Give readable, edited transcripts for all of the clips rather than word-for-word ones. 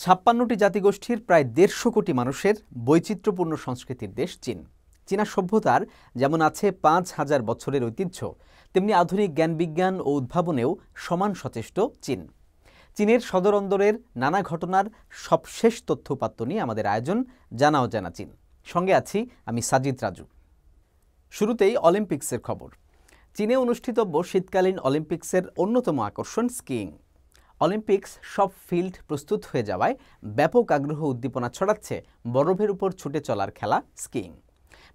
ছাপ্পান্নটি জাতিগোষ্ঠীর প্রায় ১৫০ কোটি মানুষের বৈচিত্র্যপূর্ণ সংস্কৃতির দেশ চীন। চীনা সভ্যতার যেমন আছে ৫,০০০ বছরের ঐতিহ্য, তেমনি আধুনিক জ্ঞান-বিজ্ঞান ও উদ্ভাবনেও সমান সচেষ্ট চীন। চীনের সদর অন্দরের নানা ঘটনার সবশেষ তথ্য উপাত্ত নিয়ে আমাদের আয়োজন জানা অজানা চীন। সঙ্গে আছি আমি সাজিদ রাজু। শুরুতেই অলিম্পিক্সের খবর। চীনে অনুষ্ঠিতব্য শীতকালীন অলিম্পিক্সের অন্যতম আকর্ষণ স্কিইং। অলিম্পিক্স সব ফিল্ড প্রস্তুত হয়ে যাওয়ায় ব্যাপক আগ্রহ উদ্দীপনা ছড়াচ্ছে বরফের উপর ছুটে চলার খেলা স্কিইং।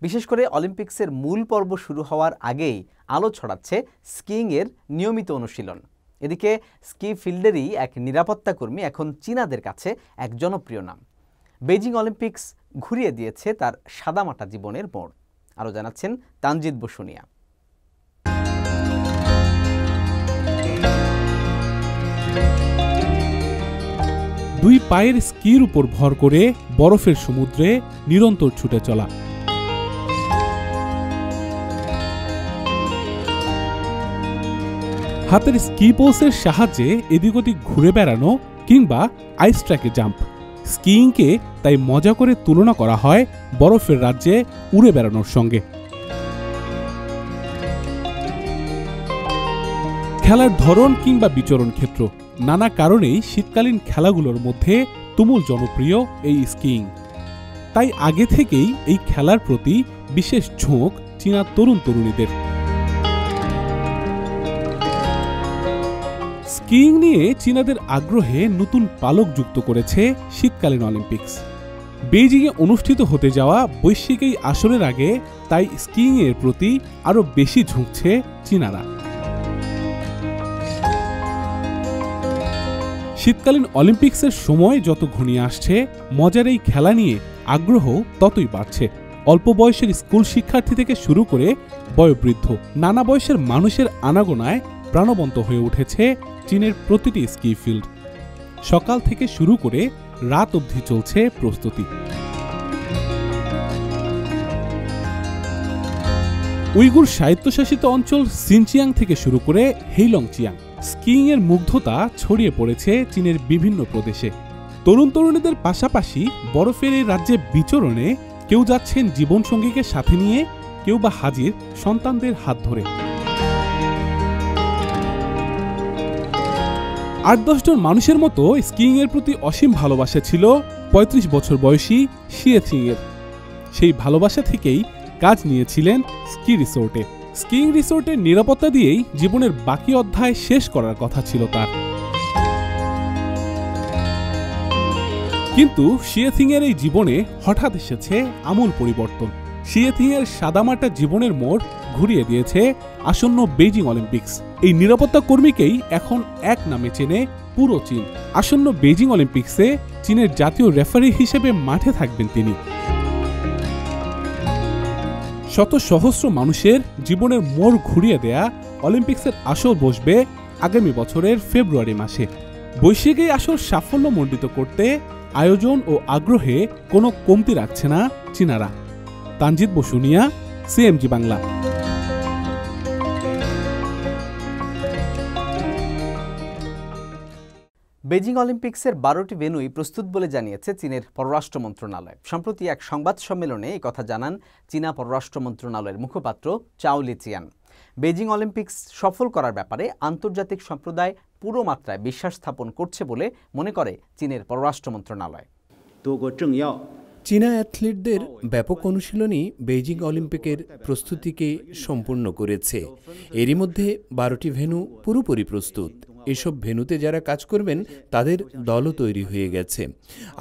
বিশেষ করে অলিম্পিক্সের মূল পর্ব শুরু হওয়ার আগেই আলো ছড়াচ্ছে স্কিইংয়ের নিয়মিত অনুশীলন। এদিকে স্কি ফিল্ডেরই এক নিরাপত্তা কর্মী এখন চীনাদের কাছে এক জনপ্রিয় নাম। বেজিং অলিম্পিক্স ঘুরিয়ে দিয়েছে তার সাদামাটা জীবনের মোড়। আরও জানাচ্ছেন তানজিদ বসুনিয়া। দুই পায়ের স্কির উপর ভর করে বরফের সমুদ্রে নিরন্তর ছুটে চলা, হাতের স্কি পোলসের সাহায্যে এদিক ওদিক ঘুরে বেড়ানো কিংবা আইস ট্র্যাকে জাম্প। স্কিইংকে তাই মজা করে তুলনা করা হয় বরফের রাজ্যে উড়ে বেড়ানোর সঙ্গে। খেলার ধরন কিংবা বিচরণ ক্ষেত্র নানা কারণেই শীতকালীন খেলাগুলোর মধ্যে তুমুল জনপ্রিয় এই স্কিইং। তাই আগে থেকেই এই খেলার প্রতি বিশেষ ঝোঁক চীনা তরুণ তরুণীদের। স্কিইং নিয়ে চীনাদের আগ্রহে নতুন পালক যুক্ত করেছে শীতকালীন অলিম্পিক্স। বেইজিংয়ে অনুষ্ঠিত হতে যাওয়া বৈশ্বিক এই আসরের আগে তাই স্কিইংয়ের প্রতি আরও বেশি ঝুঁকছে চীনারা। শীতকালীন অলিম্পিক্সের সময় যত ঘনিয়ে আসছে, মজার এই খেলা নিয়ে আগ্রহ ততই বাড়ছে। অল্প বয়সের স্কুল শিক্ষার্থী থেকে শুরু করে বয়োবৃদ্ধ নানা বয়সের মানুষের আনাগোনায় প্রাণবন্ত হয়ে উঠেছে চীনের প্রতিটি স্কি ফিল্ড। সকাল থেকে শুরু করে রাত অবধি চলছে প্রস্তুতি। উইগুর স্বায়ত্তশাসিত অঞ্চল সিনচিয়াং থেকে শুরু করে হেইলংচিয়াং, স্কিইং এর মুগ্ধতা ছড়িয়ে পড়েছে চীনের বিভিন্ন প্রদেশে। তরুণ তরুণীদের পাশাপাশি বরফের এই রাজ্যে বিচরণে কেউ যাচ্ছেন জীবনসঙ্গীকে সাথে নিয়ে, কেউ বা হাজির সন্তানদের হাত ধরে। ৮-১০ জন মানুষের মতো স্কিইং এর প্রতি অসীম ভালোবাসা ছিল ৩৫ বছর বয়সী শিয়েথিং এর। সেই ভালোবাসা থেকেই কাজ নিয়েছিলেন স্কি রিসোর্টে। স্কিইং রিসোর্টের নিরাপত্তা দিয়েই জীবনের বাকি অধ্যায় শেষ করার কথা ছিল তার। কিন্তু শিয়েথিং এর এই জীবনে হঠাৎ এসেছে আমূল পরিবর্তন। শিয়েথিং এর সাদামাটা জীবনের মোড় ঘুরিয়ে দিয়েছে আসন্ন বেইজিং অলিম্পিক্স। এই নিরাপত্তা কর্মীকেই এখন এক নামে চেনে পুরো চীন। আসন্ন বেইজিং অলিম্পিক্সে চীনের জাতীয় রেফারি হিসেবে মাঠে থাকবেন তিনি। শত সহস্র মানুষের জীবনের মোড় ঘুরিয়ে দেয়া অলিম্পিক্সের আসর বসবে আগামী বছরের ফেব্রুয়ারি মাসে। বৈশ্বিক এই আসর সাফল্যমণ্ডিত করতে আয়োজন ও আগ্রহে কোনো কমতি রাখছে না চীনারা। তানজিদ বসুনিয়া, সিএমজি বাংলা। বেজিং অলিম্পিক্সের ১২টি ভেন্যুই প্রস্তুত বলে জানিয়েছে চীনের পররাষ্ট্র মন্ত্রণালয়। সম্প্রতি এক সংবাদ সম্মেলনে এই কথা জানান চীনা পররাষ্ট্র মন্ত্রণালয়ের মুখপাত্র চাও লিচিয়ান। বেজিং অলিম্পিক্স সফল করার ব্যাপারে আন্তর্জাতিক সম্প্রদায় পুরো মাত্রায় বিশ্বাস স্থাপন করছে বলে মনে করে চীনের পররাষ্ট্র মন্ত্রণালয়। চীনা অ্যাথলিটদের ব্যাপক অনুশীলনই বেইজিং অলিম্পিকের প্রস্তুতিকে সম্পূর্ণ করেছে। এরই মধ্যে ১২টি ভেন্যু পুরোপুরি প্রস্তুত। এসব ভেন্যুতে যারা কাজ করবেন তাদের দলও তৈরি হয়ে গেছে।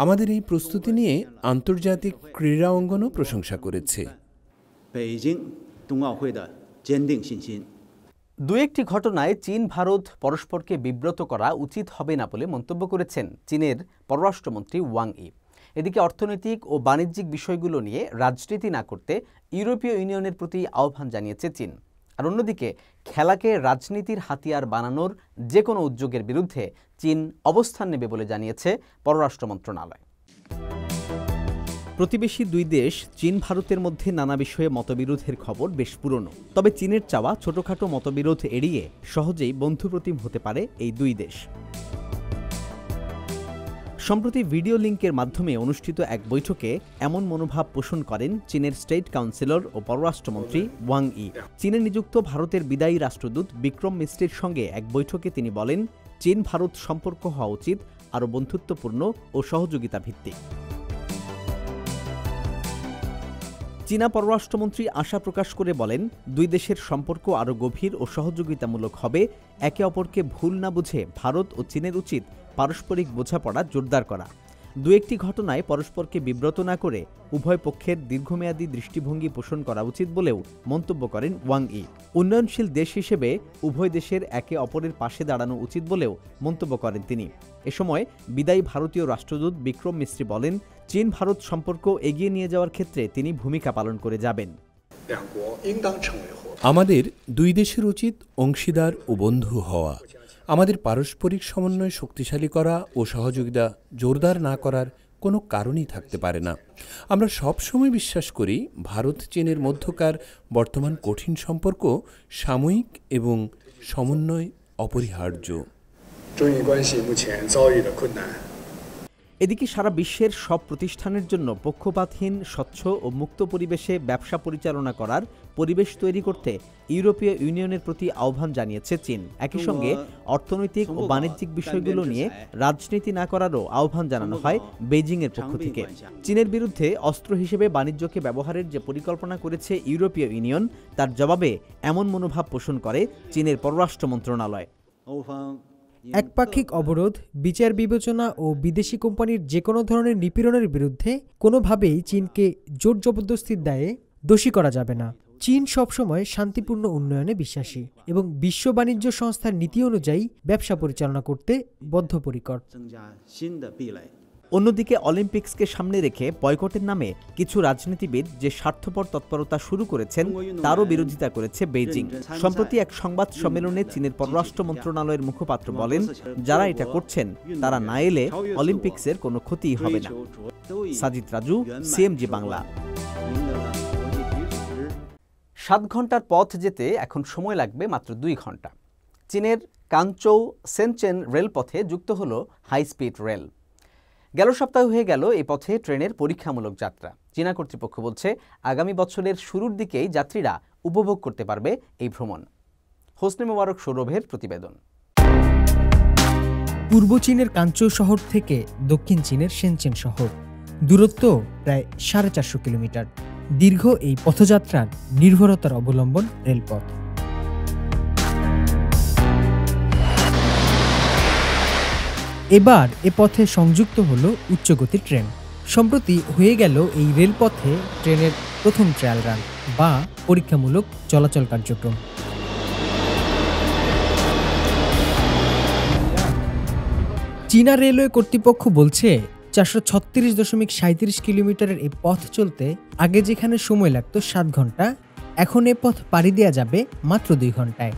আমাদের এই প্রস্তুতি নিয়ে আন্তর্জাতিক ক্রীড়া অঙ্গনও প্রশংসা করেছে। দু একটি ঘটনায় চীন ভারত পরস্পরকে বিব্রত করা উচিত হবে না বলে মন্তব্য করেছেন চীনের পররাষ্ট্রমন্ত্রী ওয়াং ই। এদিকে অর্থনৈতিক ও বাণিজ্যিক বিষয়গুলো নিয়ে রাজনীতি না করতে ইউরোপীয় ইউনিয়নের প্রতি আহ্বান জানিয়েছে চীন। আর অন্যদিকে খেলাকে রাজনীতির হাতিয়ার বানানোর যে কোনো উদ্যোগের বিরুদ্ধে চীন অবস্থান নেবে বলে জানিয়েছে পররাষ্ট্র মন্ত্রণালয়। প্রতিবেশী দুই দেশ চীন ভারতের মধ্যে নানা বিষয়ে মতবিরোধের খবর বেশ পুরনো। তবে চীনের চাওয়া ছোটখাটো মতবিরোধ এড়িয়ে সহজেই বন্ধুপ্রতিম হতে পারে এই দুই দেশ। সম্প্রতি ভিডিও লিঙ্কের মাধ্যমে অনুষ্ঠিত এক বৈঠকে এমন মনোভাব পোষণ করেন চীনের স্টেট কাউন্সিলর ও পররাষ্ট্রমন্ত্রী ওয়াং ই। চীনে নিযুক্ত ভারতের বিদায়ী রাষ্ট্রদূত বিক্রম মিস্ত্রির সঙ্গে এক বৈঠকে তিনি বলেন, চীন ভারত সম্পর্ক হওয়া উচিত আরও বন্ধুত্বপূর্ণ ও সহযোগিতা ভিত্তিক। চীনা পররাষ্ট্রমন্ত্রী আশা প্রকাশ করে বলেন, দুই দেশের সম্পর্ক আরও গভীর ও সহযোগিতামূলক হবে। একে অপরকে ভুল না বুঝে ভারত ও চীনের উচিত পারস্পরিক বোঝাপড়া জোরদার করা। দু একটি ঘটনায় পরস্পরকে বিব্রত না করে উভয় পক্ষের দীর্ঘমেয়াদী দৃষ্টিভঙ্গি পোষণ করা উচিত বলেও মন্তব্য করেন ওয়াং ই। উন্নয়নশীল দেশ হিসেবে উভয় দেশের একে অপরের পাশে দাঁড়ানো উচিত বলেও মন্তব্য করেন তিনি। এ সময় বিদায়ী ভারতীয় রাষ্ট্রদূত বিক্রম মিস্ত্রি বলেন, চীন ভারত সম্পর্ক এগিয়ে নিয়ে যাওয়ার ক্ষেত্রে তিনি ভূমিকা পালন করে যাবেন। আমাদের দুই দেশের উচিত অংশীদার ও বন্ধু হওয়া। আমাদের পারস্পরিক সমন্বয় শক্তিশালী করা ও সহযোগিতা জোরদার না করার কোনো কারণই থাকতে পারে না। আমরা সবসময় বিশ্বাস করি ভারত চীনের মধ্যকার বর্তমান কঠিন সম্পর্ক সাময়িক এবং সমন্বয় অপরিহার্য। এদিকে সারা বিশ্বের সব প্রতিষ্ঠানের জন্য পক্ষপাতহীন, স্বচ্ছ ও মুক্ত পরিবেশে ব্যবসা পরিচালনা করার পরিবেশ তৈরি করতে ইউরোপীয় ইউনিয়নের প্রতি আহ্বান জানিয়েছে চীন। একই সঙ্গে অর্থনৈতিক ও বাণিজ্যিক বিষয়গুলো নিয়ে রাজনীতি না করারও আহ্বান জানানো হয় বেইজিংয়ের পক্ষ থেকে। চীনের বিরুদ্ধে অস্ত্র হিসেবে বাণিজ্যকে ব্যবহারের যে পরিকল্পনা করেছে ইউরোপীয় ইউনিয়ন, তার জবাবে এমন মনোভাব পোষণ করে চীনের পররাষ্ট্র মন্ত্রণালয়। একপাক্ষিক অবরোধ, বিচার বিবেচনা ও বিদেশি কোম্পানির যে কোনো ধরনের নিপীড়নের বিরুদ্ধে কোনোভাবেই চীনকে জোর জবরদস্তির দায়ে দোষী করা যাবে না। চীন সবসময় শান্তিপূর্ণ উন্নয়নে বিশ্বাসী এবং বিশ্ব বাণিজ্য সংস্থার নীতি অনুযায়ী ব্যবসা পরিচালনা করতে বদ্ধপরিকর। অন্যদিকে অলিম্পিক্সকে সামনে রেখে বয়কটের নামে কিছু রাজনীতিবিদ যে স্বার্থপর তৎপরতা শুরু করেছেন তারও বিরোধিতা করেছে বেইজিং। সম্প্রতি এক সংবাদ সম্মেলনে চীনের পররাষ্ট্র মন্ত্রণালয়ের মুখপাত্র বলেন, যারা এটা করছেন তারা না এলে অলিম্পিক্সের কোনো ক্ষতিই হবে না। সাজিদ রাজু, সিএমজি বাংলা। 7 ঘন্টার পথ যেতে এখন সময় লাগবে মাত্র 2 ঘন্টা। চীনের কানচৌ সেনচেন রেলপথে যুক্ত হল হাই স্পিড রেল। গেল সপ্তাহ হয়ে গেল এই পথে ট্রেনের পরীক্ষামূলক যাত্রা। চীনা কর্তৃপক্ষ বলছে, আগামী বছরের শুরুর দিকেই যাত্রীরা উপভোগ করতে পারবে এই ভ্রমণ। হোসনে মোবারক সৌরভের প্রতিবেদন। পূর্ব চীনের কানচৌ শহর থেকে দক্ষিণ চীনের শেনচেন শহর দূরত্ব প্রায় 450 কিলোমিটার। দীর্ঘ এই পথযাত্রার নির্ভরতার অবলম্বন রেলপথ। এবার এ পথে সংযুক্ত হল উচ্চগতির ট্রেন। সম্প্রতি হয়ে গেল এই রেলপথে ট্রেনের প্রথম ট্রায়াল রান বা পরীক্ষামূলক চলাচল কার্যক্রম। চীনা রেলওয়ে কর্তৃপক্ষ বলছে, 436.37 কিলোমিটারের এই পথ চলতে আগে যেখানে সময় লাগত 7 ঘন্টা, এখন এ পথ পাড়ি দেওয়া যাবে মাত্র 2 ঘন্টায়।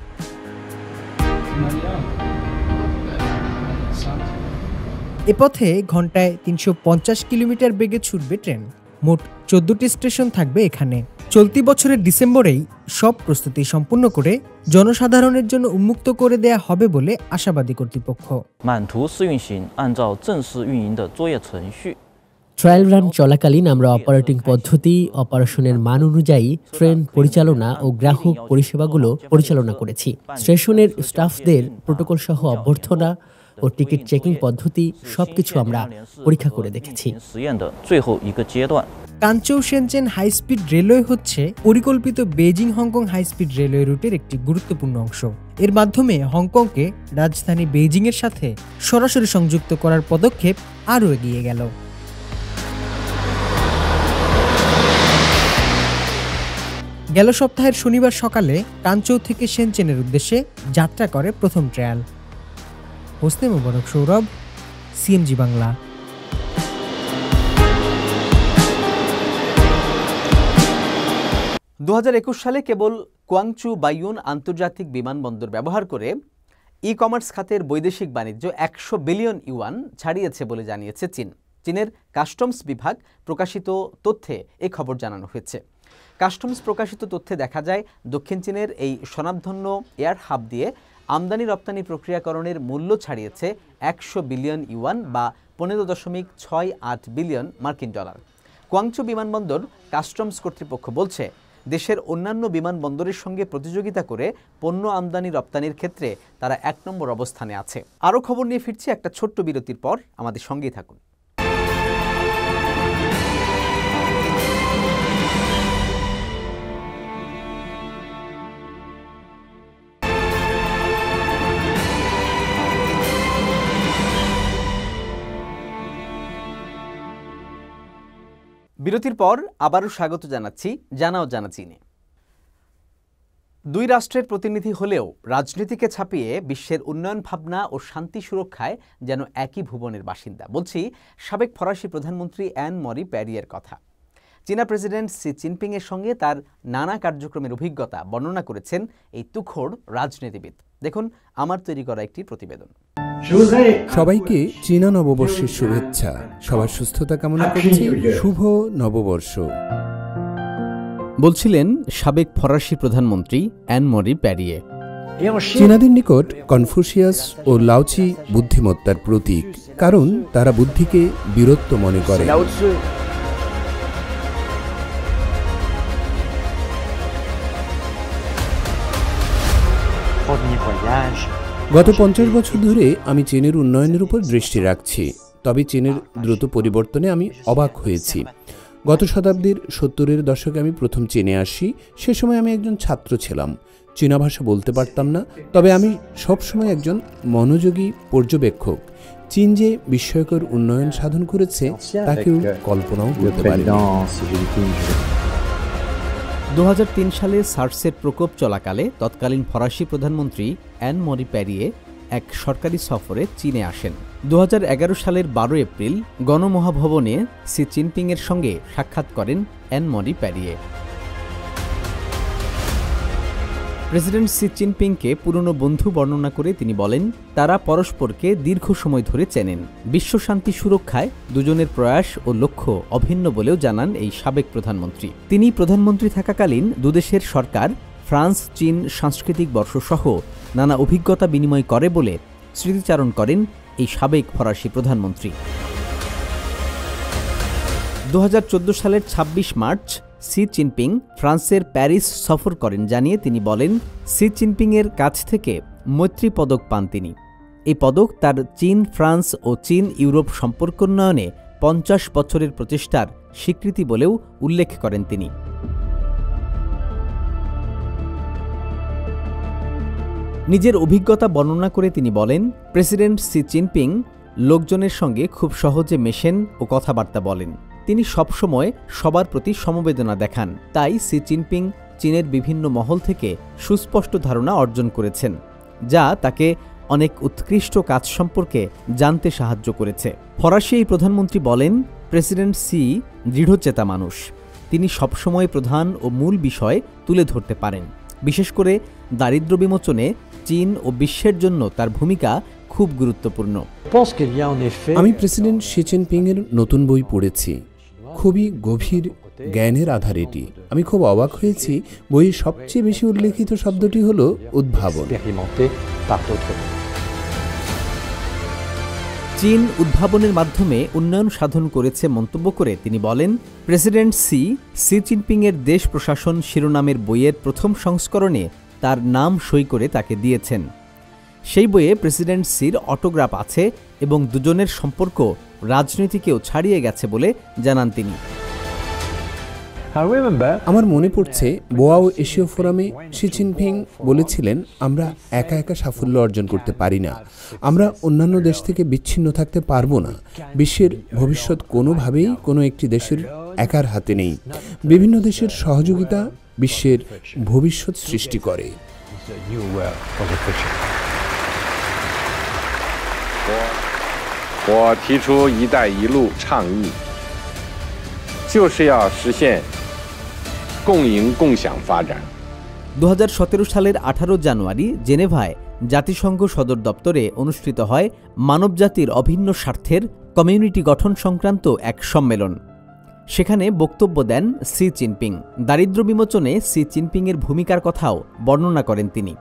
এ পথে ঘন্টায় 350 কিলোমিটার বেগে ছুটবে ট্রেন। মোট 14টি স্টেশন থাকবে এখানে। চলতি বছরের ডিসেম্বরেই সব প্রস্তুতি সম্পূর্ণ করে জনসাধারণের জন্য উন্মুক্ত করে দেয়া হবে বলে আশাবাদী কর্তৃপক্ষ। ট্রায়াল রান চলাকালীন আমরা অপারেটিং পদ্ধতি, অপারেশনের মান অনুযায়ী ট্রেন পরিচালনা ও গ্রাহক পরিষেবাগুলো পরিচালনা করেছি। স্টেশনের স্টাফদের প্রোটোকল সহ অভ্যর্থনা ও টিকিট চেকিং পদ্ধতি সবকিছু আমরা পরীক্ষা করে দেখেছি। Ganzhou Shenzhen high speed railway হচ্ছে পরিকল্পিত Beijing Hong Kong high speed railway রুটের একটি গুরুত্বপূর্ণ অংশ। এর মাধ্যমে হংকংকে রাজধানী বেইজিং এর সাথে সরাসরি সংযুক্ত করার পদক্ষেপ আরও এগিয়ে গেল। গেল সপ্তাহের শনিবার সকালে কাঞ্চৌ থেকে শেনচেনের উদ্দেশ্যে যাত্রা করে প্রথম ট্রেন। হোসনে মোবারক সৌরভ, সিএমজি বাংলা। 2021 সালে কেবল কোয়াংচু বাইয়ুন আন্তর্জাতিক বিমানবন্দর ব্যবহার করে ই-কমার্স খাতের বৈদেশিক বাণিজ্য 100 বিলিয়ন ইউয়ান ছাড়িয়েছে বলে জানিয়েছে চীন। চীনের কাস্টমস বিভাগ প্রকাশিত তথ্যে এই খবর জানানো হয়েছে। কাস্টমস প্রকাশিত তথ্যে দেখা যায় দক্ষিণ চীনের এই স্বনামধন্য এয়ার হাব দিয়ে আমদানি রপ্তানি প্রক্রিয়াকরণের মূল্য ছাড়িয়েছে 100 বিলিয়ন ইউয়ান বা 15.68 বিলিয়ন মার্কিন ডলার। কোয়াংচু বিমানবন্দর কাস্টমস কর্তৃপক্ষ বলছে, দেশের অন্যান্য বিমানবন্দরের সঙ্গে প্রতিযোগিতা করে পণ্য আমদানি রপ্তানির ক্ষেত্রে তারা 1 নম্বর অবস্থানে আছে। আরও খবর নিয়ে ফিরছি একটা ছোট্ট বিরতির পর, আমাদের সঙ্গেই থাকুন। বিরতির পর আবারও স্বাগত জানাচ্ছি জানাও জানা চীনে। দুই রাষ্ট্রের প্রতিনিধি হলেও রাজনীতিকে ছাপিয়ে বিশ্বের উন্নয়ন ভাবনা ও শান্তি সুরক্ষায় যেন একই ভুবনের বাসিন্দা। বলছি সাবেক ফরাসি প্রধানমন্ত্রী অ্যান মরি প্যারিয়ের কথা। চীনা প্রেসিডেন্ট শি জিনপিংয়ের সঙ্গে তার নানা কার্যক্রমের অভিজ্ঞতা বর্ণনা করেছেন এই তুখোড় রাজনীতিবিদ। দেখুন আমার তৈরি করা একটি প্রতিবেদন। সবাইকে চীনা নববর্ষের শুভেচ্ছা। সবার সুস্থতা কামনা করছি। শুভ নববর্ষ। বলছিলেন সাবেক ফরাসি প্রধানমন্ত্রী অ্যান মরি প্যারিয়ে। চীনাদের নিকট কনফুসিয়াস ও লাওচি বুদ্ধিমত্তার প্রতীক, কারণ তারা বুদ্ধিকে বীরত্ব মনে করে। গত 50 বছর ধরে আমি চীনের উন্নয়নের উপর দৃষ্টি রাখছি, তবে চীনের দ্রুত পরিবর্তনে আমি অবাক হয়েছি। গত শতাব্দীর 70-এর দশকে আমি প্রথম চীনে আসি। সে সময় আমি একজন ছাত্র ছিলাম, চীনা ভাষা বলতে পারতাম না, তবে আমি সবসময় একজন মনোযোগী পর্যবেক্ষক। চীন যে বিস্ময়কর উন্নয়ন সাধন করেছে তা কেউ কল্পনাও করতে পারে না। 2003 সালে সার্সের প্রকোপ চলাকালে তৎকালীন ফরাসি প্রধানমন্ত্রী অ্যান মরি প্যারিয়ে এক সরকারি সফরে চীনে আসেন। 2011 সালের 12 এপ্রিল গণমহাভবনে শি জিনপিংয়ের সঙ্গে সাক্ষাৎ করেন অ্যান মরি প্যারিয়ে। প্রেসিডেন্ট শি জিনপিংকে পুরনো বন্ধু বর্ণনা করে তিনি বলেন, তারা পরস্পরকে দীর্ঘ সময় ধরে চেনেন। বিশ্বশান্তি সুরক্ষায় দুজনের প্রয়াস ও লক্ষ্য অভিন্ন বলেও জানান এই সাবেক প্রধানমন্ত্রী। তিনি প্রধানমন্ত্রী থাকাকালীন দুদেশের সরকার ফ্রান্স চীন সাংস্কৃতিক বর্ষসহ নানা অভিজ্ঞতা বিনিময় করে বলে স্মৃতিচারণ করেন এই সাবেক ফরাসি প্রধানমন্ত্রী। 2014 সালের 26 মার্চ শি জিনপিং ফ্রান্সের প্যারিস সফর করেন জানিয়ে তিনি বলেন, শি জিনপিংয়ের কাছ থেকে মৈত্রী পদক পান তিনি। এই পদক তার চীন ফ্রান্স ও চীন ইউরোপ সম্পর্ক উন্নয়নে 50 বছরের প্রচেষ্টার স্বীকৃতি বলেও উল্লেখ করেন তিনি। নিজের অভিজ্ঞতা বর্ণনা করে তিনি বলেন, প্রেসিডেন্ট শি জিনপিং লোকজনের সঙ্গে খুব সহজে মেশেন ও কথাবার্তা বলেন। তিনি সবসময় সবার প্রতি সমবেদনা দেখান। তাই শি জিনপিং চীনের বিভিন্ন মহল থেকে সুস্পষ্ট ধারণা অর্জন করেছেন, যা তাকে অনেক উৎকৃষ্ট কাজ সম্পর্কে জানতে সাহায্য করেছে। ফরাসি এই প্রধানমন্ত্রী বলেন, প্রেসিডেন্ট শি দৃঢ়চেতা মানুষ। তিনি সবসময় প্রধান ও মূল বিষয় তুলে ধরতে পারেন। বিশেষ করে দারিদ্র্য বিমোচনে চীন ও বিশ্বের জন্য তার ভূমিকা খুব গুরুত্বপূর্ণ। আমি প্রেসিডেন্ট শি জিনপিং এর নতুন বই পড়েছি। খুবই গভীর জ্ঞানের আধার এটি। আমি খুব অবাক হয়েছি। বইয়ের সবচেয়ে বেশি উল্লেখিত শব্দটি হল উদ্ভাবন। চীন উদ্ভাবনের মাধ্যমে উন্নয়ন সাধন করেছে মন্তব্য করে তিনি বলেন, প্রেসিডেন্ট শি জিনপিংয়ের দেশ প্রশাসন শিরোনামের বইয়ের প্রথম সংস্করণে তার নাম সই করে তাকে দিয়েছেন। সেই বইয়ে প্রেসিডেন্ট শির অটোগ্রাফ আছে এবং দুজনের সম্পর্ক রাজনীতিকেও ছাড়িয়ে গেছে বলে জানান তিনি। আমার মনে পড়ছে বোয়াও এশীয় ফোরামে শি জিনপিং বলেছিলেন, আমরা একা একা সাফল্য অর্জন করতে পারি না, আমরা অন্যান্য দেশ থেকে বিচ্ছিন্ন থাকতে পারবো না। বিশ্বের ভবিষ্যৎ কোনোভাবেই কোনো একটি দেশের একার হাতে নেই। বিভিন্ন দেশের সহযোগিতা বিশ্বের ভবিষ্যৎ সৃষ্টি করে।我提出“一带一路”倡议，就是要实现共赢共享发展。 2017 সালের 18 জানুয়ারি জেনেভায় জাতিসংঘ সদর দপ্তরে অনুষ্ঠিত হয় মানবজাতির অভিন্ন স্বার্থের কমিউনিটি গঠন সংক্রান্ত এক সম্মেলন। সেখানে বক্তব্য দেন সি জিনপিং। দারিদ্র্য বিমোচনে সি জিনপিংয়ের ভূমিকার কথাও বর্ণনা করেন তিনি।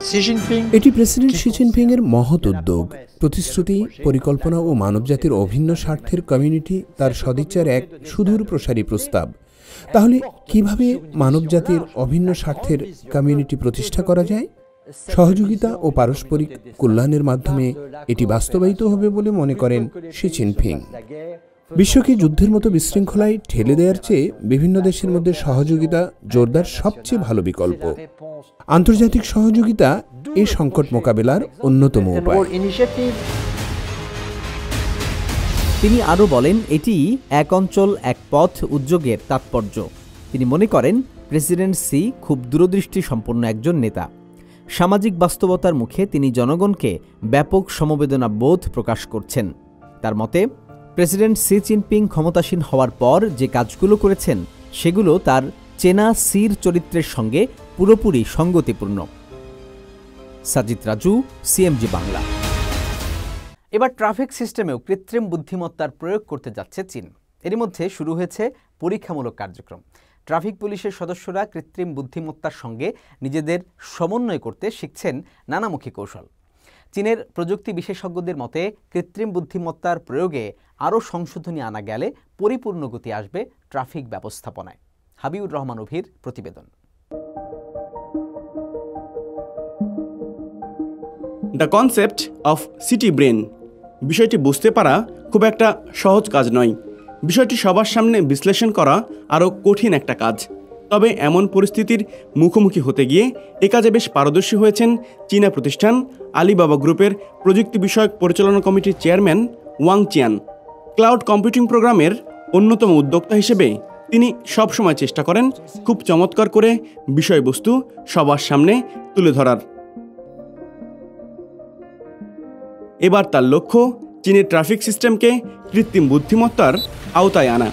এটি প্রেসিডেন্ট শি জিনপিংয়ের মহৎ উদ্যোগ, প্রতিশ্রুতি, পরিকল্পনা ও মানবজাতির অভিন্ন স্বার্থের কমিউনিটি তার সদিচ্ছার এক সুদূর প্রসারী প্রস্তাব। তাহলে কিভাবে মানবজাতির অভিন্ন স্বার্থের কমিউনিটি প্রতিষ্ঠা করা যায়? সহযোগিতা ও পারস্পরিক কল্যাণের মাধ্যমে এটি বাস্তবায়িত হবে বলে মনে করেন শি জিনপিং। বিশ্বকে যুদ্ধের মতো বিশৃঙ্খলায় ঠেলে দেওয়ার চেয়ে বিভিন্ন দেশের মধ্যে সহযোগিতা জোরদার সবচেয়ে ভালো বিকল্প। আন্তর্জাতিক সহযোগিতা এই সংকট মোকাবেলার অন্যতম উপায়। তিনি আরও বলেন, এটি এক অঞ্চল এক পথ উদ্যোগের তাৎপর্য। তিনি মনে করেন প্রেসিডেন্ট সি খুব দূরদৃষ্টি সম্পন্ন একজন নেতা। সামাজিক বাস্তবতার মুখে তিনি জনগণকে ব্যাপক সমবেদনা বোধ প্রকাশ করছেন। তার মতে প্রেসিডেন্ট সি জিনপিং ক্ষমতাসীন হওয়ার পর যে কাজগুলো করেছেন সেগুলো তার চেনা সির চরিত্রের সঙ্গে পুরোপুরি সঙ্গতিপূর্ণ। সাজিদ রাজু, সিএমজি বাংলা। এবার ট্রাফিক সিস্টেমেও কৃত্রিম বুদ্ধিমত্তার প্রয়োগ করতে যাচ্ছে চীন। এরই মধ্যে শুরু হয়েছে পরীক্ষামূলক কার্যক্রম। ট্রাফিক পুলিশের সদস্যরা কৃত্রিম বুদ্ধিমত্তার সঙ্গে নিজেদের সমন্বয় করতে শিখছেন নানামুখী কৌশল। চীনের প্রযুক্তি বিশেষজ্ঞদের মতে কৃত্রিম বুদ্ধিমত্তার প্রয়োগে আরও সংশোধনী আনা গেলে পরিপূর্ণ গতি আসবে ট্রাফিক ব্যবস্থাপনায়। হাবিবুর রহমান অভির প্রতিবেদন। The concept of city brain, বিষয়টি বুঝতে পারা খুব একটা সহজ কাজ নয়। বিষয়টি সবার সামনে বিশ্লেষণ করা আরও কঠিন একটা কাজ। তবে এমন পরিস্থিতির মুখোমুখি হতে গিয়ে এ কাজে বেশ পারদর্শী হয়েছেন চীনা প্রতিষ্ঠান আলিবাবা গ্রুপের প্রযুক্তি বিষয়ক পরিচালনা কমিটির চেয়ারম্যান ওয়াং চিয়ান। ক্লাউড কম্পিউটিং প্রোগ্রামের অন্যতম উদ্যোক্তা হিসেবে তিনি সবসময় চেষ্টা করেন খুব চমৎকার করে বিষয়বস্তু সবার সামনে তুলে ধরার। এবার তার লক্ষ্য চীনের ট্রাফিক সিস্টেমকে কৃত্রিম বুদ্ধিমত্তার আওতায় আনা।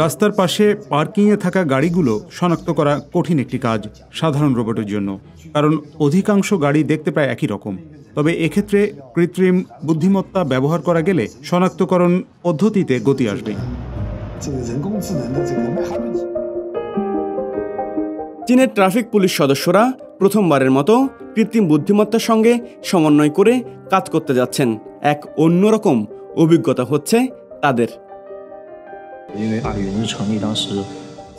রাস্তার পাশে পার্কিংয়ে থাকা গাড়িগুলো শনাক্ত করা কঠিন একটি কাজ সাধারণ রোবটের জন্য, কারণ অধিকাংশ গাড়ি দেখতে প্রায় একই রকম। তবে এক্ষেত্রে কৃত্রিম বুদ্ধিমত্তা ব্যবহার করা গেলে শনাক্তকরণ পদ্ধতিতে গতি আসবে। চীনের ট্রাফিক পুলিশ সদস্যরা প্রথমবারের মতো কৃত্রিম বুদ্ধিমত্তার সঙ্গে সমন্বয় করে কাজ করতে যাচ্ছেন। এক অন্যরকম অভিজ্ঞতা হচ্ছে তাদের।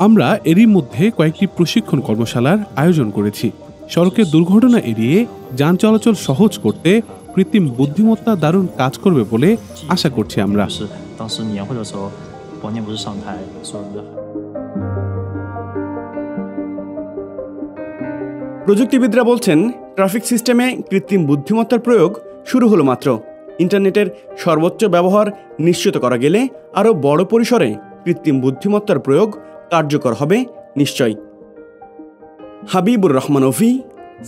আমরা এরই মধ্যে কয়েকটি প্রশিক্ষণ কর্মশালার আয়োজন করেছি। সড়কের দুর্ঘটনা এড়িয়ে যান চলাচল সহজ করতে কৃত্রিম বুদ্ধিমত্তা দারুণ কাজ করবে বলে আশা করছি আমরা। প্রযুক্তিবিদরা বলছেন ট্রাফিক সিস্টেমে কৃত্রিম বুদ্ধিমত্তার প্রয়োগ শুরু হলো মাত্র। ইন্টারনেটের সর্বোচ্চ ব্যবহার নিশ্চিত করা গেলে আরও বড় পরিসরে কৃত্রিম বুদ্ধিমত্তার প্রয়োগ কার্যকর হবে নিশ্চয়। হাবিবুর রহমান অভি,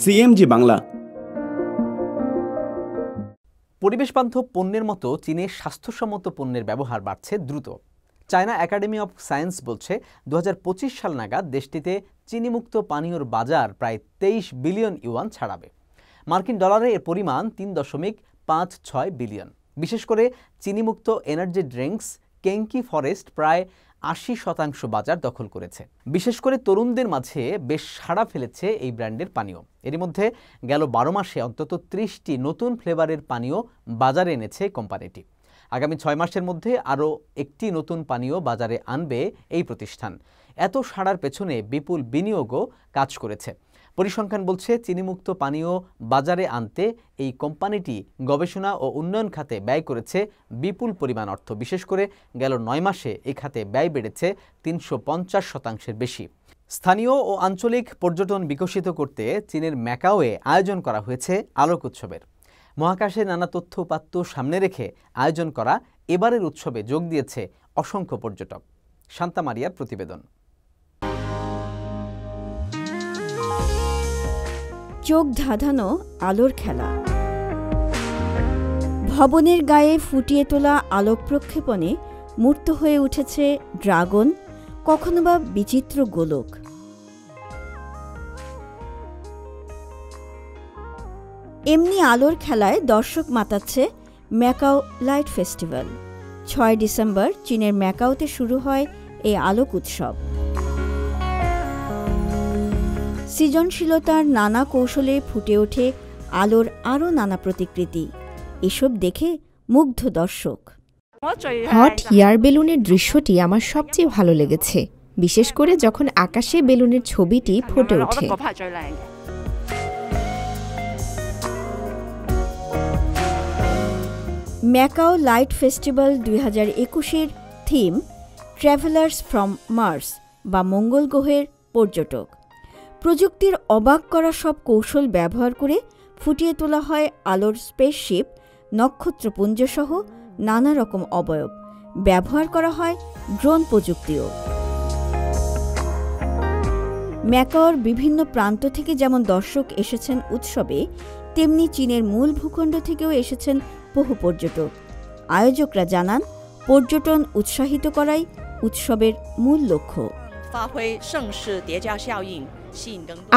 সিএমজি বাংলা। পরিবেশবান্ধব পণ্যের মতো চীনে স্বাস্থ্যসম্মত পণ্যের ব্যবহার বাড়ছে দ্রুত। চায়না একাডেমি অফ সায়েন্স বলছে 2025 সাল নাগাদ দেশটিতে চিনিমুক্ত পানীয়র বাজার প্রায় 23 বিলিয়ন ইউয়ান ছাড়াবে। মার্কিন ডলারে এর পরিমাণ 3.56 বিলিয়ন। বিশেষ করে চিনিমুক্ত এনার্জি ড্রিঙ্কস কেঙ্কি ফরেস্ট প্রায় 80% বাজার দখল করেছে। বিশেষ করে তরুণদের মাঝে বেশ সাড়া ফেলেছে এই ব্র্যান্ডের পানীয়। এর মধ্যে গেল 12 মাসে অন্তত 30টি নতুন ফ্লেভারের পানীয় বাজারে এনেছে কোম্পানিটি। আগামী 6 মাসের মধ্যে আরও একটি নতুন পানীয় বাজারে আনবে এই প্রতিষ্ঠান। এত সাড়ার পেছনে বিপুল বিনিয়োগও কাজ করেছে। পরিসংখ্যান বলছে চিনিমুক্ত পানীয় বাজারে আনতে এই কোম্পানিটি গবেষণা ও উন্নয়ন খাতে ব্যয় করেছে বিপুল পরিমাণ অর্থ। বিশেষ করে গেল 9 মাসে এই খাতে ব্যয় বেড়েছে 350% বেশি। স্থানীয় ও আঞ্চলিক পর্যটন বিকশিত করতে চীনের ম্যাকাওয়ে আয়োজন করা হয়েছে আলোক উৎসবের। মহাকাশে নানা তথ্য উপাত্ত সামনে রেখে আয়োজন করা এবারের উৎসবে যোগ দিয়েছে অসংখ্য পর্যটক। শান্তা মারিয়ার প্রতিবেদন। চোখ ধাঁধানো আলোর খেলা। ভবনের গায়ে ফুটিয়ে তোলা আলোক প্রক্ষেপণে মূর্ত হয়ে উঠেছে ড্রাগন, কখনো বা বিচিত্র গোলক। এমনি আলোর খেলায় দর্শক মাতাচ্ছে ম্যাকাও লাইট ফেস্টিভ্যাল। 6 ডিসেম্বর চীনের ম্যাকাওতে শুরু হয় এই আলোক উৎসব। সৃজনশীলতার নানা কৌশলে ফুটে ওঠে আলোর আরও নানা প্রতিকৃতি। এসব দেখে মুগ্ধ দর্শক। হট এয়ার বেলুনের দৃশ্যটি আমার সবচেয়ে ভালো লেগেছে, বিশেষ করে যখন আকাশে বেলুনের ছবিটি ফুটে ওঠে। ম্যাকাও লাইট ফেস্টিভ্যাল 2021-এর থিম ট্রাভেলার্স ফ্রম মার্স বা মঙ্গল গ্রহের পর্যটক। প্রযুক্তির অবাক করা সব কৌশল ব্যবহার করে ফুটিয়ে তোলা হয় আলোর স্পেসশিপ, নক্ষত্রপুঞ্জসহ নানা রকম অবয়ব। ব্যবহার করা হয় ড্রোন প্রযুক্তিও। ম্যাকাওর বিভিন্ন প্রান্ত থেকে যেমন দর্শক এসেছেন উৎসবে, তেমনি চীনের মূল ভূখণ্ড থেকেও এসেছেন বহু পর্যটক। আয়োজকরা জানান, পর্যটন উৎসাহিত করাই উৎসবের মূল লক্ষ্য।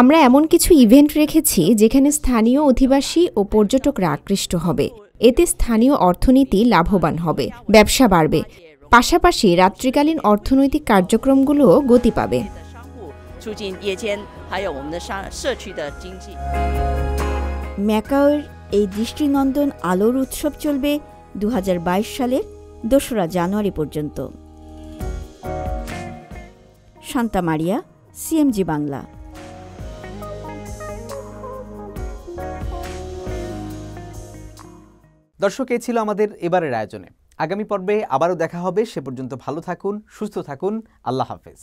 আমরা এমন কিছু ইভেন্ট রেখেছি যেখানে স্থানীয় অধিবাসী ও পর্যটকরা আকৃষ্ট হবে। এতে স্থানীয় অর্থনীতি লাভবান হবে, ব্যবসা বাড়বে, পাশাপাশি রাত্রিকালীন অর্থনৈতিক কার্যক্রমগুলোও গতি পাবে। ম্যাকাওর এই দৃষ্টিনন্দন আলোর উৎসব চলবে 2022 সালের 2রা জানুয়ারি পর্যন্ত। শান্তা মারিয়া, সিএমজি বাংলা। দর্শক, এই ছিল আমাদের এবারের আয়োজনে। আগামী পর্বে আবারও দেখা হবে। সে পর্যন্ত ভালো থাকুন, সুস্থ থাকুন। আল্লাহ হাফেজ।